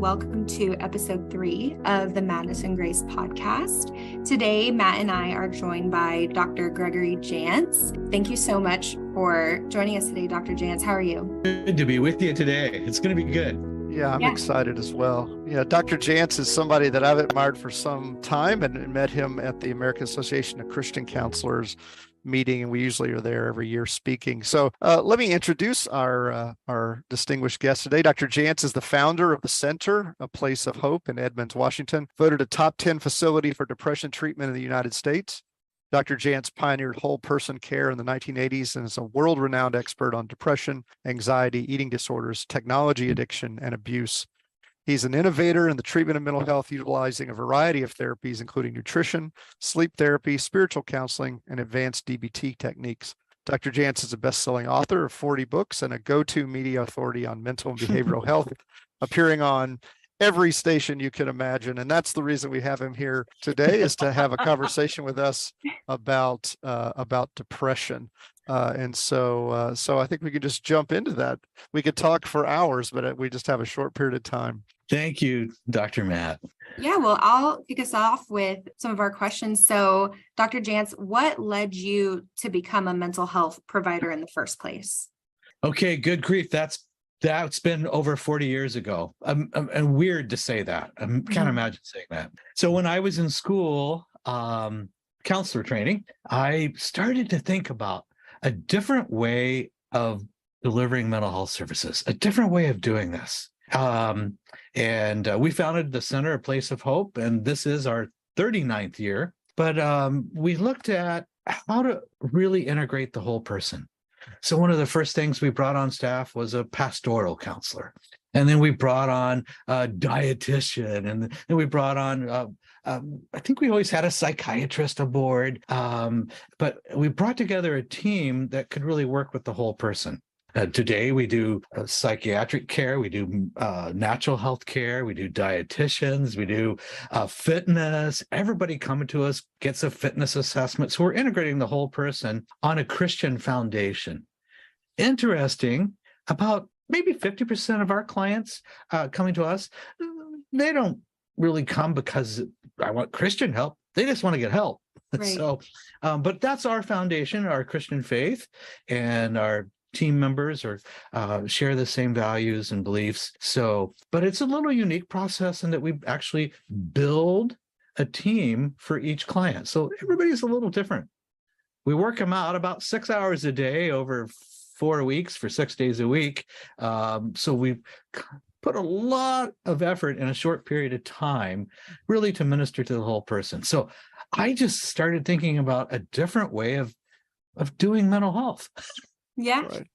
welcome to episode 3 of the Madness and Grace podcast. Today, Matt and I are joined by Dr. Gregory Jantz. Thank you so much for joining us today, Dr. Jantz. How are you? Good to be with you today. It's going to be good. Yeah, I'm excited as well. Yeah, Dr. Jantz is somebody that I've admired for some time and met him at the American Association of Christian Counselors meeting, and we usually are there every year speaking. So let me introduce our distinguished guest today. Dr. Jantz is the founder of the Center, a Place of Hope in Edmonds, Washington, voted a top 10 facility for depression treatment in the United States. Dr. Jantz pioneered whole person care in the 1980s and is a world-renowned expert on depression, anxiety, eating disorders, technology addiction, and abuse. He's an innovator in the treatment of mental health, utilizing a variety of therapies, including nutrition, sleep therapy, spiritual counseling, and advanced DBT techniques. Dr. Jantz is a best-selling author of 40 books and a go-to media authority on mental and behavioral health, appearing on every station you can imagine. And that's the reason we have him here today, is to have a conversation with us about depression. So I think we could just jump into that. We could talk for hours, but we just have a short period of time. Thank you, Dr. Matt. Yeah, well, I'll kick us off with some of our questions. So, Dr. Jantz, what led you to become a mental health provider in the first place? Okay, good grief. That's been over 40 years ago. And weird to say that. I can't imagine saying that. So when I was in school, counselor training, I started to think about a different way of delivering mental health services, a different way of doing this. And we founded the Center, a Place of Hope, and this is our 39th year. But we looked at how to really integrate the whole person. So one of the first things we brought on staff was a pastoral counselor. And then we brought on a dietitian, and then we brought on, I think we always had a psychiatrist aboard, but we brought together a team that could really work with the whole person. Today, we do psychiatric care, we do natural health care, we do dietitians, we do fitness. Everybody coming to us gets a fitness assessment. So we're integrating the whole person on a Christian foundation. Interesting, about maybe 50% of our clients coming to us, they don't really come because I want Christian help. They just want to get help. Right. So, but that's our foundation, our Christian faith, and our team members share the same values and beliefs. So, but it's a little unique process in that we actually build a team for each client. So everybody's a little different. We work them out about 6 hours a day over 4 weeks for 6 days a week. So we put a lot of effort in a short period of time, really to minister to the whole person. So I just started thinking about a different way of doing mental health. Yeah. Right.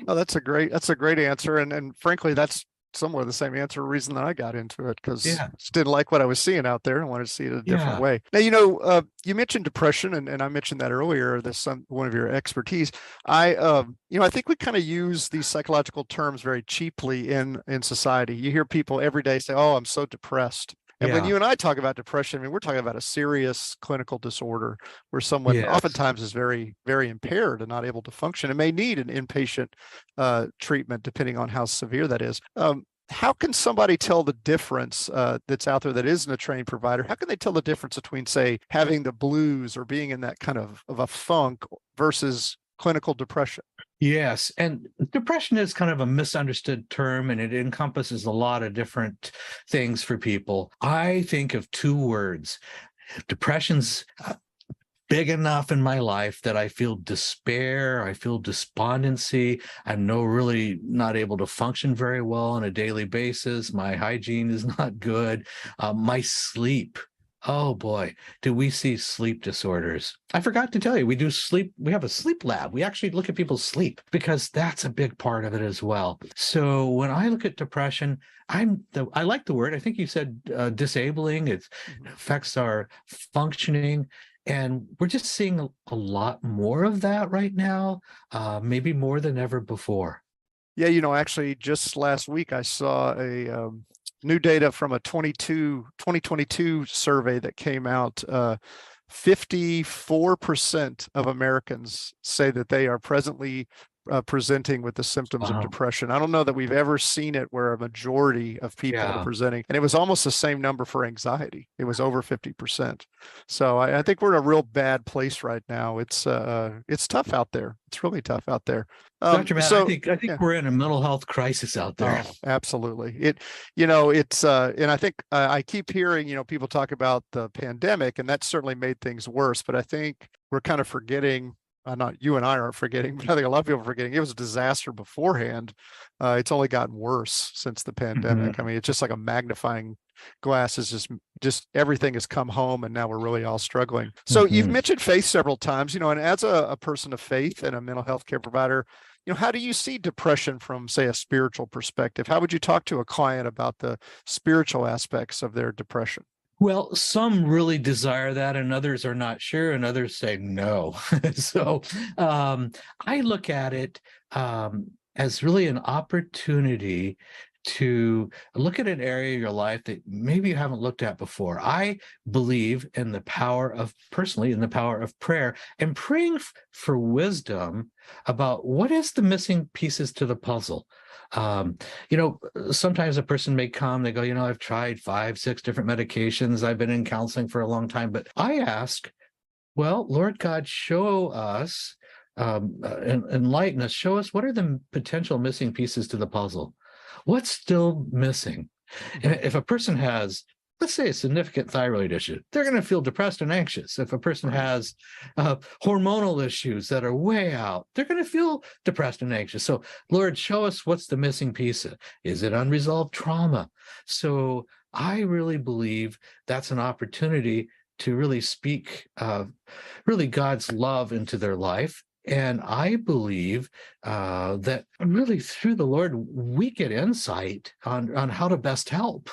Oh, that's a great answer. And frankly, that's somewhere the same reason that I got into it, because I just didn't like what I was seeing out there and wanted to see it a different way. Now, you mentioned depression, and I mentioned that earlier. That's one of your expertise. I think we kind of use these psychological terms very cheaply in society. You hear people every day say, "Oh, I'm so depressed." And when you and I talk about depression, I mean, we're talking about a serious clinical disorder where someone oftentimes is very, very impaired and not able to function and may need an inpatient treatment, depending on how severe that is. How can somebody tell the difference that's out there that isn't a trained provider? How can they tell the difference between, say, having the blues or being in that kind of a funk versus clinical depression? Yes. And depression is kind of a misunderstood term, and it encompasses a lot of different things for people. I think of 2 words. Depression's big enough in my life that I feel despair, I feel despondency. I'm really not able to function very well on a daily basis. My hygiene is not good. My sleep. Oh boy, do we see sleep disorders. I forgot to tell you, we have a sleep lab. We actually look at people's sleep because that's a big part of it as well. So when I look at depression, I like the word. I think you said disabling. It affects our functioning. And we're just seeing a lot more of that right now, maybe more than ever before. Yeah, actually just last week I saw a new data from a 2022 survey that came out. 54% of Americans say that they are presently presenting with the symptoms of depression. I don't know that we've ever seen it where a majority of people are presenting, and it was almost the same number for anxiety. It was over 50%. So I think we're in a real bad place right now. It's tough out there. It's really tough out there. Dr. Matt, I think we're in a mental health crisis out there. Oh, absolutely. And I think I keep hearing, people talk about the pandemic, and that certainly made things worse. But I think we're kind of forgetting, not you and I aren't forgetting, but I think a lot of people are forgetting it was a disaster beforehand. It's only gotten worse since the pandemic. Mm-hmm. I mean, it's just like a magnifying glass is just everything has come home, and now we're really all struggling. So you've mentioned faith several times, and as a person of faith and a mental health care provider, how do you see depression from, say, a spiritual perspective? How would you talk to a client about the spiritual aspects of their depression? Well, some really desire that, and others are not sure, and others say no. So I look at it as really an opportunity to look at an area of your life that maybe you haven't looked at before. I believe in the power of prayer and praying for wisdom about what is the missing pieces to the puzzle. Sometimes a person may come, they go, I've tried 5, 6 different medications. I've been in counseling for a long time, but I ask, well, Lord God, show us, enlighten us, show us what are the potential missing pieces to the puzzle. What's still missing? And if a person has, let's say, a significant thyroid issue, they're going to feel depressed and anxious. If a person has hormonal issues that are way out, they're going to feel depressed and anxious. So, Lord, show us what's the missing piece. Is it unresolved trauma? So I really believe that's an opportunity to really speak really God's love into their life. And I believe that really through the Lord, we get insight on how to best help.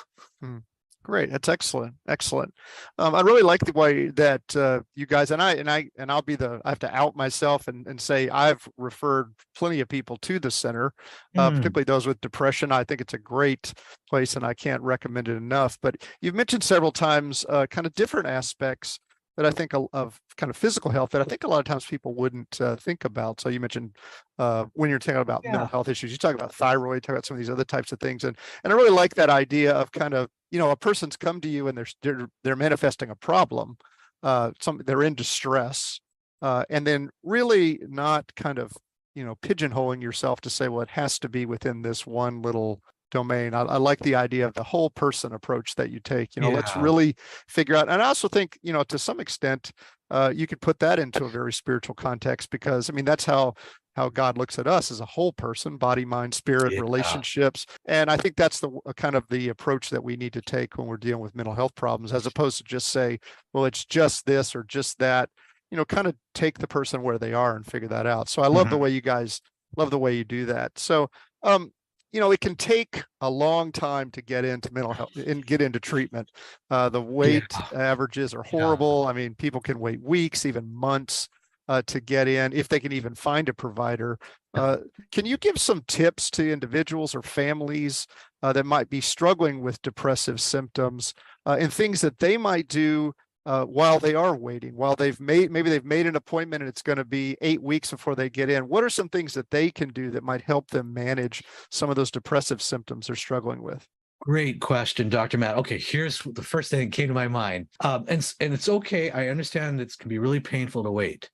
Great. That's excellent. Excellent. I really like the way that you guys, and I have to out myself and say I've referred plenty of people to the center, particularly those with depression. I think it's a great place and I can't recommend it enough. But you've mentioned several times kind of different aspects that I think of kind of physical health that I think a lot of times people wouldn't think about. So you mentioned when you're talking about mental health issues, you talk about thyroid, talk about some of these other types of things. And I really like that idea of kind of, a person's come to you and they're manifesting a problem, they're in distress, and then really not kind of, pigeonholing yourself to say, well, it has to be within this one little domain. I like the idea of the whole person approach that you take. Let's really figure out. And I also think, to some extent, you could put that into a very spiritual context, because that's how God looks at us as a whole person: body, mind, spirit, relationships. And I think that's the kind of the approach that we need to take when we're dealing with mental health problems, as opposed to just say, well, it's just this or just that. Kind of take the person where they are and figure that out. So I love the way you guys you do that. So it can take a long time to get into mental health and get into treatment. The wait averages are horrible. People can wait weeks, even months to get in, if they can even find a provider. Can you give some tips to individuals or families that might be struggling with depressive symptoms and things that they might do while they are waiting, while maybe they've made an appointment and it's going to be 8 weeks before they get in? What are some things that they can do that might help them manage some of those depressive symptoms they're struggling with? Great question, Dr. Matt. Okay, here's the first thing that came to my mind. And it's okay. I understand it can be really painful to wait.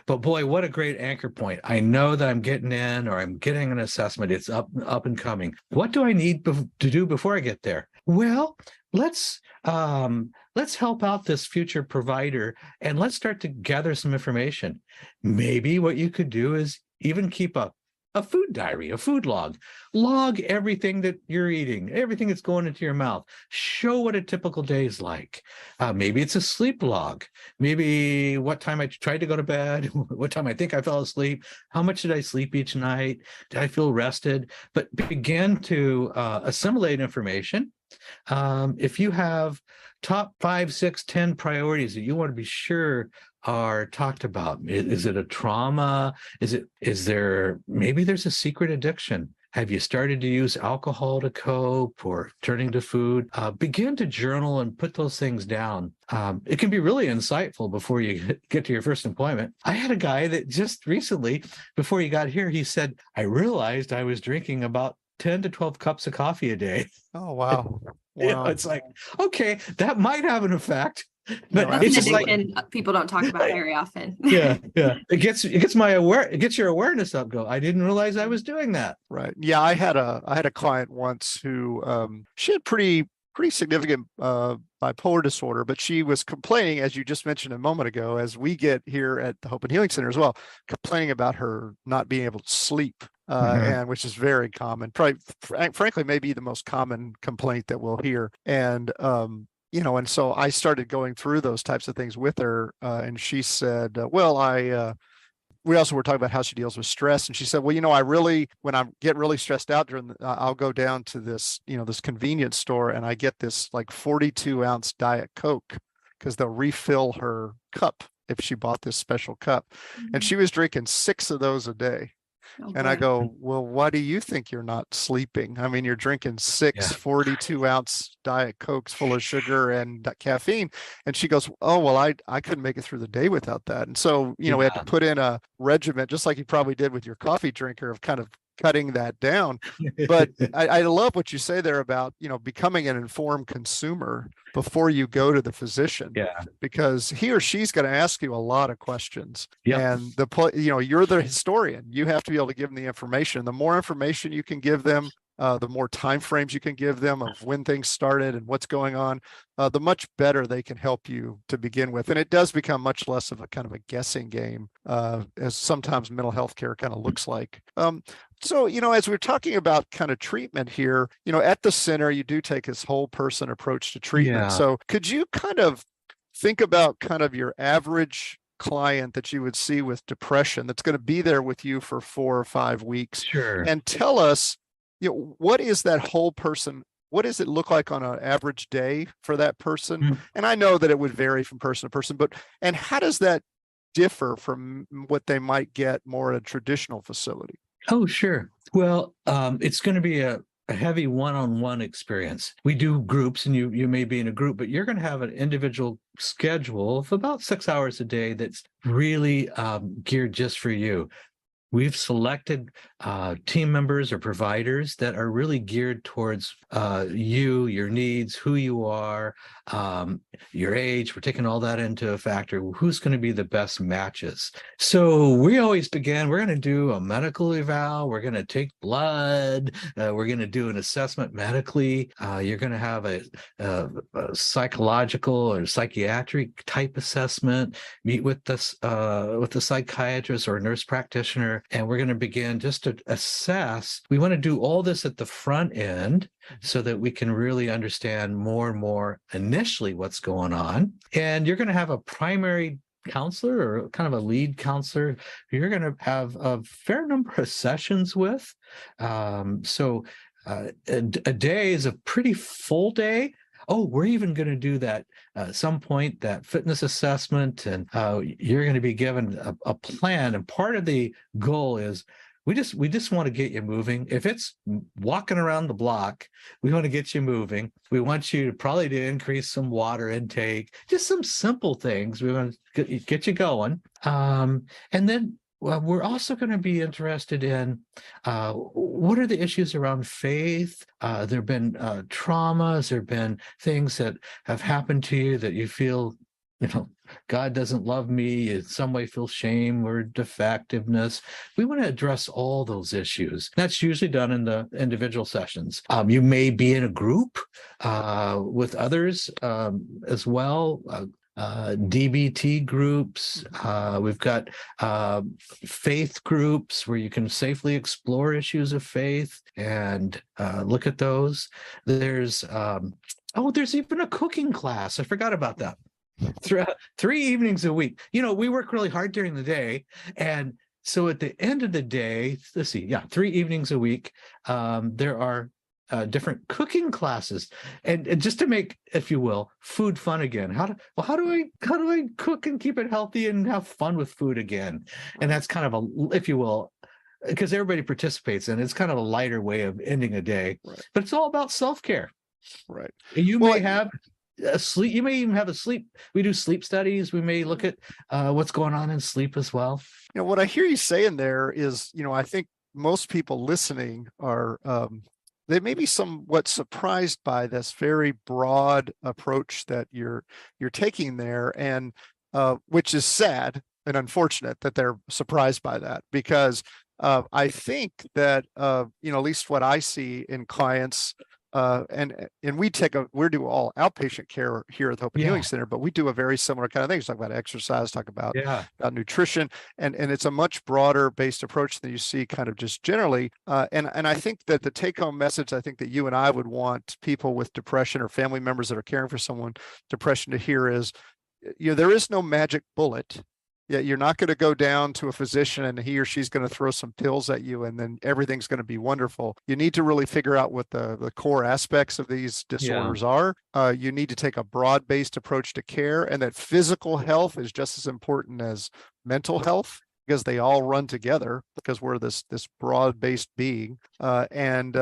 But boy, what a great anchor point. I know that I'm getting in, or I'm getting an assessment. It's up and coming. What do I need to do before I get there? Well, let's help out this future provider, and let's start to gather some information. Maybe what you could do is even keep a food diary, a food log everything that you're eating, everything that's going into your mouth. Show what a typical day is like. Maybe it's a sleep log. Maybe what time I tried to go to bed, what time I think I fell asleep, how much did I sleep each night? Did I feel rested? But begin to assimilate information. If you have top 5, 6, 10 priorities that you want to be sure are talked about, is it a trauma? Maybe there's a secret addiction Have you started to use alcohol to cope or turning to food? Begin to journal and put those things down. It can be really insightful before you get to your first appointment. I had a guy that just recently, before he got here, he said, I realized I was drinking about 10 to 12 cups of coffee a day. Oh, wow. Wow. It's like, okay, that might have an effect. But That's it's an just like addiction people don't talk about very often. yeah. It gets your awareness up. Go. I didn't realize I was doing that. Right. Yeah, I had a client once who she had pretty significant bipolar disorder, but she was complaining, as you just mentioned a moment ago, as we get here at the Hope and Healing Center as well, complaining about her not being able to sleep. And which is very common, probably frankly, maybe the most common complaint that we'll hear. And and so I started going through those types of things with her, and she said, we also were talking about how she deals with stress. And she said, well, when I get really stressed out I'll go down to this, this convenience store, and I get this like 42-ounce Diet Coke because they'll refill her cup if she bought this special cup. Mm-hmm. And she was drinking 6 of those a day. Oh, and I go, well, why do you think you're not sleeping? I mean, you're drinking 6 42-ounce Diet Cokes full of sugar and caffeine. And she goes, oh, well, I couldn't make it through the day without that. And so, we had to put in a regimen, just like you probably did with your coffee drinker, of kind of cutting that down. But I love what you say there about, becoming an informed consumer before you go to the physician. Yeah. Because he or she's going to ask you a lot of questions. Yep. And you're the historian. You have to be able to give them the information. The more information you can give them, the more time frames you can give them of when things started and what's going on, the much better they can help you to begin with. And it does become much less of a kind of a guessing game, as sometimes mental health care kind of looks like. So, as we're talking about kind of treatment here, at the center, you do take this whole person approach to treatment. Yeah. So could you kind of think about kind of your average client that you would see with depression that's going to be there with you for 4 or 5 weeks? Sure. And tell us, what is that whole person? What does it look like on an average day for that person? Mm. And I know that it would vary from person to person, and how does that differ from what they might get more at a traditional facility? Oh, sure. Well, it's going to be a heavy one-on-one experience. We do groups, and you may be in a group, but you're going to have an individual schedule of about 6 hours a day that's really geared just for you. We've selected team members or providers that are really geared towards you, your needs, who you are, your age. We're taking all that into a factor. Who's going to be the best matches? So we always begin, we're going to do a medical eval. We're going to take blood. We're going to do an assessment medically. You're going to have a psychological or psychiatric type assessment, meet with the psychiatrist or nurse practitioner. And we're going to begin just to assess. We want to do all this at the front end so that we can really understand more and more initially what's going on. And you're going to have a primary counselor or kind of a lead counselor who you're going to have a fair number of sessions with. So a day is a pretty full day. Oh, we're even going to do that at some point, that fitness assessment, and you're going to be given a plan. And part of the goal is we just want to get you moving. If it's walking around the block, we want to get you moving. We want you to increase some water intake, just some simple things. We want to get you going. And then we're also going to be interested in what are the issues around faith. There have been traumas. There have been things that have happened to you that you feel, God doesn't love me, in some way feel shame or defectiveness. We want to address all those issues. That's usually done in the individual sessions. You may be in a group with others as well. DBT groups. We've got faith groups where you can safely explore issues of faith and look at those. There's even a cooking class. I forgot about that. 3 evenings a week. We work really hard during the day, and so at the end of the day, 3 evenings a week, there are different cooking classes, and just to make, if you will, food fun again. How do I cook and keep it healthy and have fun with food again? And that's kind of if you will, because everybody participates in it. It's kind of a lighter way of ending a day, Right. but it's all about self-care. Right. You may have a sleep, you may even have a sleep. We do sleep studies. We may look at what's going on in sleep as well. What I hear you saying there is, I think most people listening are, they may be somewhat surprised by this very broad approach that you're taking there, and which is sad and unfortunate that they're surprised by that, because I think that at least what I see in clients, and we do all outpatient care here at the Hope and Healing Center, but we do a very similar kind of thing. Talk about exercise, talk about nutrition, and it's a much broader based approach than you see kind of just generally. And I think that the take home message, I think that you and I would want people with depression or family members that are caring for someone depression to hear is, there is no magic bullet. Yeah, you're not going to go down to a physician and he or she's going to throw some pills at you and then everything's going to be wonderful. You need to really figure out what the core aspects of these disorders are. You need to take a broad-based approach to care, and that physical health is just as important as mental health, because they all run together, because we're this broad-based being. And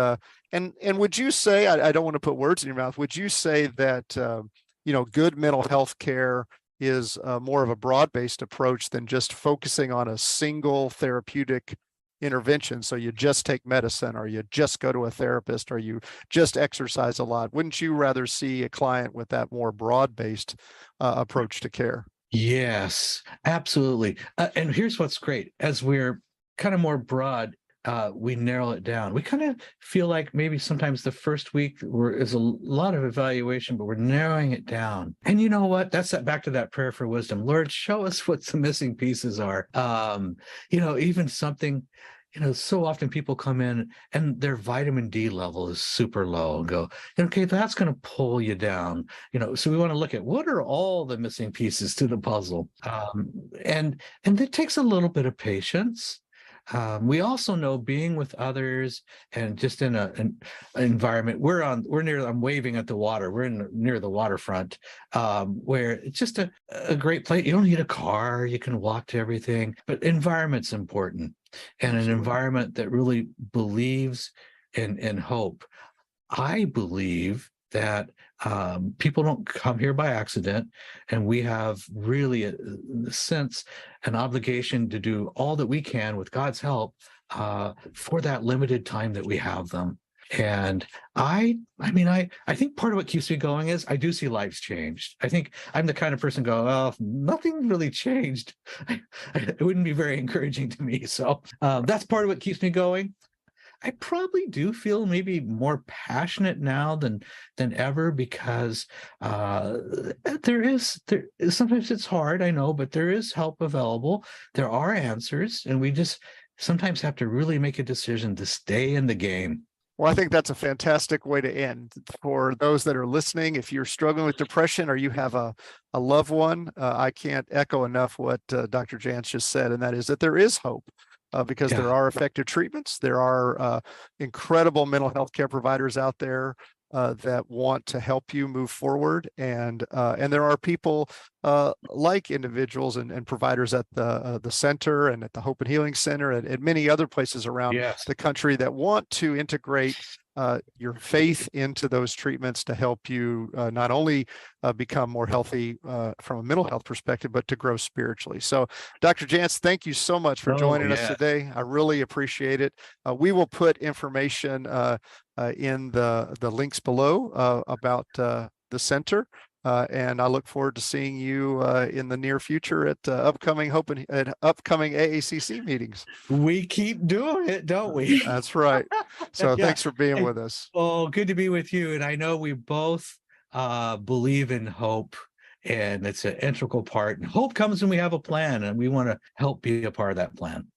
would you say, I don't want to put words in your mouth, would you say that good mental health care is more of a broad-based approach than just focusing on a single therapeutic intervention? So you just take medicine, or you just go to a therapist, or you just exercise a lot. Wouldn't you rather see a client with that more broad-based approach to care? Yes, absolutely. And here's what's great. As we're kind of more broad, we narrow it down. We kind of feel like maybe sometimes the first week is a lot of evaluation, but we're narrowing it down. And you know what? That's back to that prayer for wisdom. Lord, show us what the missing pieces are. Even something, so often people come in and their vitamin D level is super low and go, okay, that's going to pull you down. So we want to look at what are all the missing pieces to the puzzle. And it takes a little bit of patience. We also know being with others and just in an environment, I'm waving at the water. We're near the waterfront, where it's just a great place. You don't need a car. You can walk to everything, but environment's important, and Absolutely. An environment that really believes in hope. I believe that people don't come here by accident, and we have really a sense, an obligation to do all that we can with God's help for that limited time that we have them. And I think part of what keeps me going is I do see lives changed. I think I'm the kind of person nothing really changed. It wouldn't be very encouraging to me. So that's part of what keeps me going. I probably do feel maybe more passionate now than ever, because sometimes it's hard, I know, but there is help available. There are answers, and we just sometimes have to really make a decision to stay in the game. Well, I think that's a fantastic way to end. For those that are listening, if you're struggling with depression or you have a loved one, I can't echo enough what Dr. Jantz just said, and that is that there is hope. Because there are effective treatments. There are incredible mental health care providers out there that want to help you move forward. And there are people like individuals and providers at the center and at the Hope and Healing Center and at many other places around the country that want to integrate your faith into those treatments to help you not only become more healthy from a mental health perspective, but to grow spiritually. So, Dr. Jantz, thank you so much for joining us today. I really appreciate it. We will put information in the links below about the center. And I look forward to seeing you in the near future at upcoming AACC meetings. We keep doing it, don't we? That's right. So thanks for being with us. Oh, good to be with you. And I know we both believe in hope, and it's an integral part. And hope comes when we have a plan, and we want to help be a part of that plan.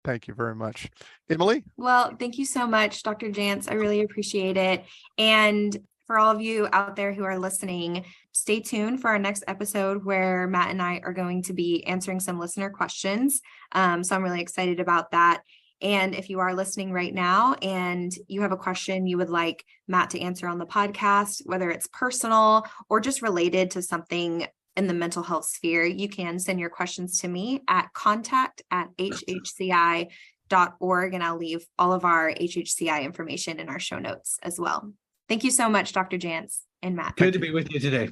Thank you very much. Emily? Well, thank you so much, Dr. Jantz. I really appreciate it. And for all of you out there who are listening, stay tuned for our next episode where Matt and I are going to be answering some listener questions. So I'm really excited about that. And if you are listening right now and you have a question you would like Matt to answer on the podcast, whether it's personal or just related to something in the mental health sphere, you can send your questions to me at contact@hhci hhci.org, and I'll leave all of our HHCI information in our show notes as well. Thank you so much, Dr. Jantz and Matt. Good to be with you today.